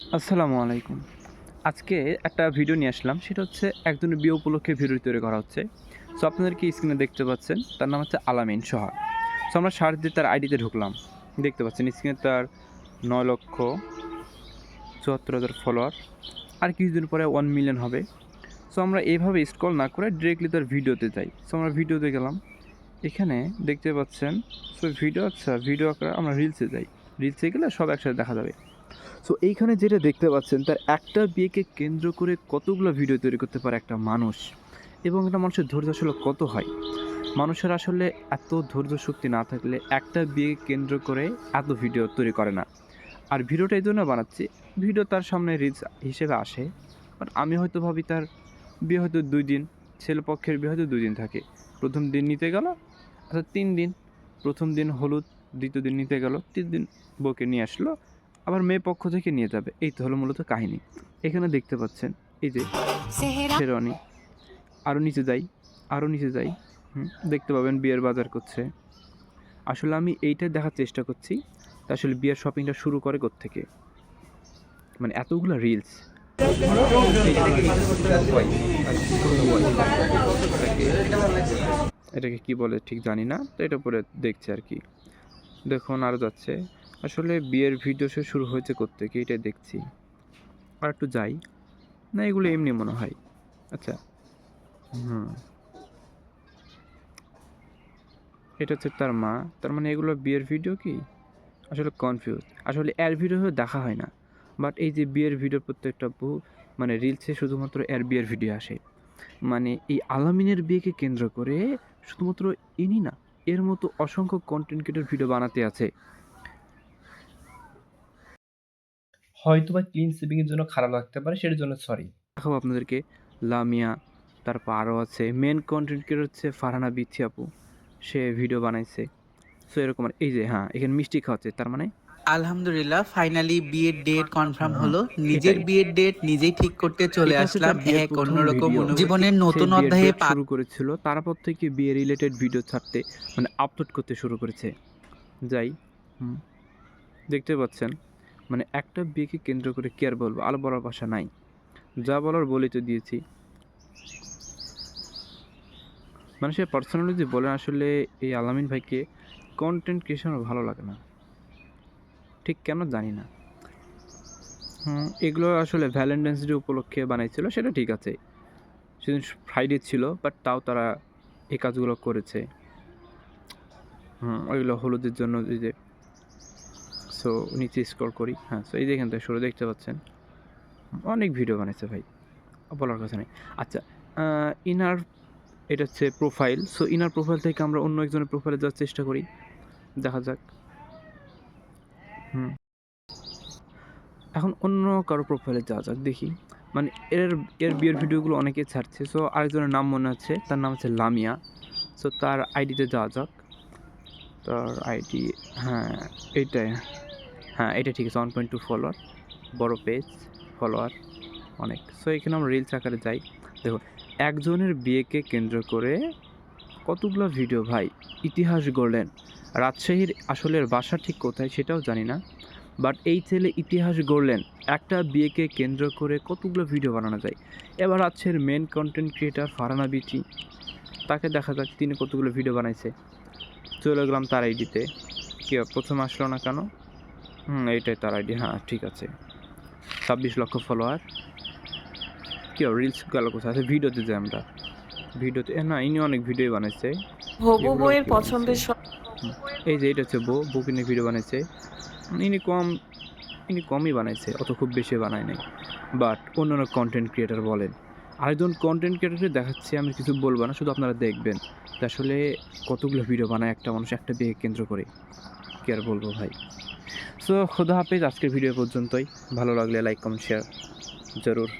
আসসালামু আলাইকুম। আজকে একটা ভিডিও নিয়ে আসলাম। সেটা হচ্ছে একজনের বিয়ে উপলক্ষে ভিডিও তৈরি করা হচ্ছে। সো আপনাদেরকে স্ক্রিনে দেখতে পাচ্ছেন। তার নাম হচ্ছে আলামিন সোহাগ। সো আমরা সার্চ দিয়ে তার আইডিতে ঢুকলাম। দেখতে পাচ্ছেন স্ক্রিনে তার 9,74,000 ফলোয়ার। আর কিছুদিন পরে 1 মিলিয়ন হবে। সো আমরা এভাবে স্ক্রল না করে ডিরেক্টলি তার ভিডিওতে যাই। সো আমরা ভিডিওতে গেলাম। এখানে দেখতে পাচ্ছেন ভিডিও আকারে আমরা রিলসে যাই। রিলসে গেলে সব একসাথে দেখা যাবে। সো এইখানে যেটা দেখতে পাচ্ছেন তার একটা বিয়েকে কেন্দ্র করে কতগুলো ভিডিও তৈরি করতে পারে একটা মানুষ, এবং একটা মানুষের ধৈর্য আসলে কত হয়। মানুষের আসলে এত ধৈর্য শক্তি না থাকলে একটা বিয়ে কেন্দ্র করে এত ভিডিও তৈরি করে না। আর ভিডিওটা এই জন্য বানাচ্ছি, ভিডিও তার সামনে রিলস হিসেবে আসে, বাট আমি হয়তো ভাবি তার বিয়ে হয়তো 2 দিন, ছেলে পক্ষের বিয়ে হয়তো 2 দিন থাকে। প্রথম দিন নিতে গেল, আচ্ছা 3 দিন, প্রথম দিন হলুদ, দ্বিতীয় দিন নিতে গেল, 3 দিন বউকে নিয়ে আসলো, আবার মেয়ে পক্ষ থেকে নিয়ে যাবে। এই তো হলো মূলত কাহিনী। এখানে দেখতে পাচ্ছেন এই যে শেরওয়ানি, আরও নিচে যাই, আরও নিচে যাই, দেখতে পাবেন বিয়ের বাজার করছে। আসলে আমি এইটাই দেখার চেষ্টা করছি তা আসলে বিয়ের শপিংটা শুরু করে কোত্থেকে, মানে এতগুলো রিলস। এটাকে কি বলে ঠিক জানি না, তো এটা পরে দেখছি আর কি। দেখুন আরও যাচ্ছে। আসলে বিয়ের ভিডিও শুরু হয়েছে কোত্থেকে এটাই দেখছি। আর একটু যাই, না এগুলো এমনি মনে হয়। আচ্ছা, এটা হচ্ছে তার মা। তার মানে এগুলো বিয়ের ভিডিও কি? আসলে কনফিউজ। আসলে এর ভিডিও দেখা হয় না। বাট এই যে বিয়ের ভিডিও প্রত্যেকটা মানে রিলসে শুধুমাত্র এর বিয়ের ভিডিও আসে। মানে এই আলামিনের বিয়েকে কেন্দ্র করে শুধুমাত্র ইনি না, এর মতো অসংখ্য কন্টেন্ট ক্রিয়েটর ভিডিও বানাতে আছে। হয়তোবা ক্লিন স্লিপিং এর জন্য খারাপ লাগতে পারে, সেটার জন্য সরি। দেখাবো আপনাদেরকে লামিয়া, তারপর আরও আছে মেন কন্টেন্ট ক্রিয়েটর হচ্ছে ফারহানা বিথি আপু, সে ভিডিও বানাইছে। সো এরকম এই যে এখানে মিষ্টি খাওয়াচ্ছে, তার মানে আলহামদুলিল্লাহ ফাইনালি বিয়ের ডেট কনফার্ম হলো। নিজের এটাই। বিয়ের ডেট নিজেই ঠিক করতে চলে এটা হচ্ছে আসলাম তার বিয়ের এক প্রথম অন্যরকম ভিডিও। জীবনের সে নতুন বিয়ের অধ্যায়ে ডেট শুরু করেছিল, তারপর থেকে বিয়ে রিলেটেড ভিডিও ছাড়তে মানে আপলোড করতে শুরু করেছে। যাই, হুম, দেখতে পাচ্ছেন মানে একটা বিয়েকে কেন্দ্র করে কি আর বলবো, আর বলার ভাষা নাই। যা বলার বলেই তো দিয়েছি। মানে সে পার্সোনালি যে বলেন আসলে এই আলামিন ভাইকে কন্টেন্ট ক্রিয়েশন ভালো লাগে না, ঠিক কেন জানি না। এগুলো আসলে ভ্যালেন্টাইন্স ডে উপলক্ষে বানাইছিল, সেটা ঠিক আছে। সেদিন ফ্রাইডে ছিল, বাট তাও তারা এই কাজগুলো করেছে। ওইগুলো হলুদের জন্য এই যে। সো নিচে স্ক্রল করি, সো এই যে এখান থেকে শুরু দেখতে পাচ্ছেন অনেক ভিডিও বানাইছে ভাই, বলার কথা নেই। আচ্ছা, ইনার এটা হচ্ছে প্রোফাইল। সো ইনার প্রোফাইল থেকে আমরা অন্য একজনের প্রোফাইলে যাওয়ার চেষ্টা করি, দেখা যাক। এখন অন্য কারো প্রোফাইলে যাওয়া যাক, দেখি। মানে এর এর বিয়ের ভিডিওগুলো অনেকে ছাড়ছে। সো আরেকজনের নাম মনে আছে, তার নাম হচ্ছে লামিয়া। সো তার আইডিতে যাওয়া যাক। তার আইডি, হ্যাঁ এইটাই, এটা ঠিক আছে। 1.2 ফলোয়ার, বড় পেজ, ফলোয়ার অনেক। সো এখানে আমরা রিলস আকারে যাই। দেখুন একজনের বিয়েকে কেন্দ্র করে কতগুলো ভিডিও ভাই, ইতিহাস গড়লেন। রাজশাহীর আসলের বাসা ঠিক কোথায় সেটাও জানি না, বাট এই ছেলে ইতিহাস গড়লেন। একটা বিয়েকে কেন্দ্র করে কতগুলো ভিডিও বানানো যায়। এবার রাজশাহীর main content creator Farhana Bithi, তাকে দেখা যাক তিনি কতগুলো ভিডিও বানাইছে। চলে গেলাম তার আইডিতে। কি প্রথমে আসলো না কেন? এইটাই তার আইডি, ঠিক আছে। 26 লক্ষ ফলোয়ার। কি রিলস গেল কোথায়? আচ্ছা ভিডিওতে যাই আমরা। ভিডিওতে না, ইনি অনেক ভিডিও বানাইছে। হবু এগুলো বউয়ের কি বানাইছে? পছন্দের এই যে এটা হচ্ছে বউকে নিয়ে ভিডিও বানাইছে। ইনি কম ইনি কমই বানাইছে, অত খুব বেশি বানায় নাই। বাট অন্যান্য কন্টেন্ট ক্রিয়েটার বলেন, আরেকজন কন্টেন্ট ক্রিয়েটারকে দেখাচ্ছি, আমি কিছু বলবো না, শুধু আপনারা দেখবেন যে আসলে কতগুলো ভিডিও বানায় একটা মানুষ একটা বিয়ে কেন্দ্র করে। কি আর বলবো ভাই। সো খোদা হাফেজ, আজকের ভিডিও পর্যন্তই। ভালো লাগলে লাইক কমেন্ট শেয়ার জরুর।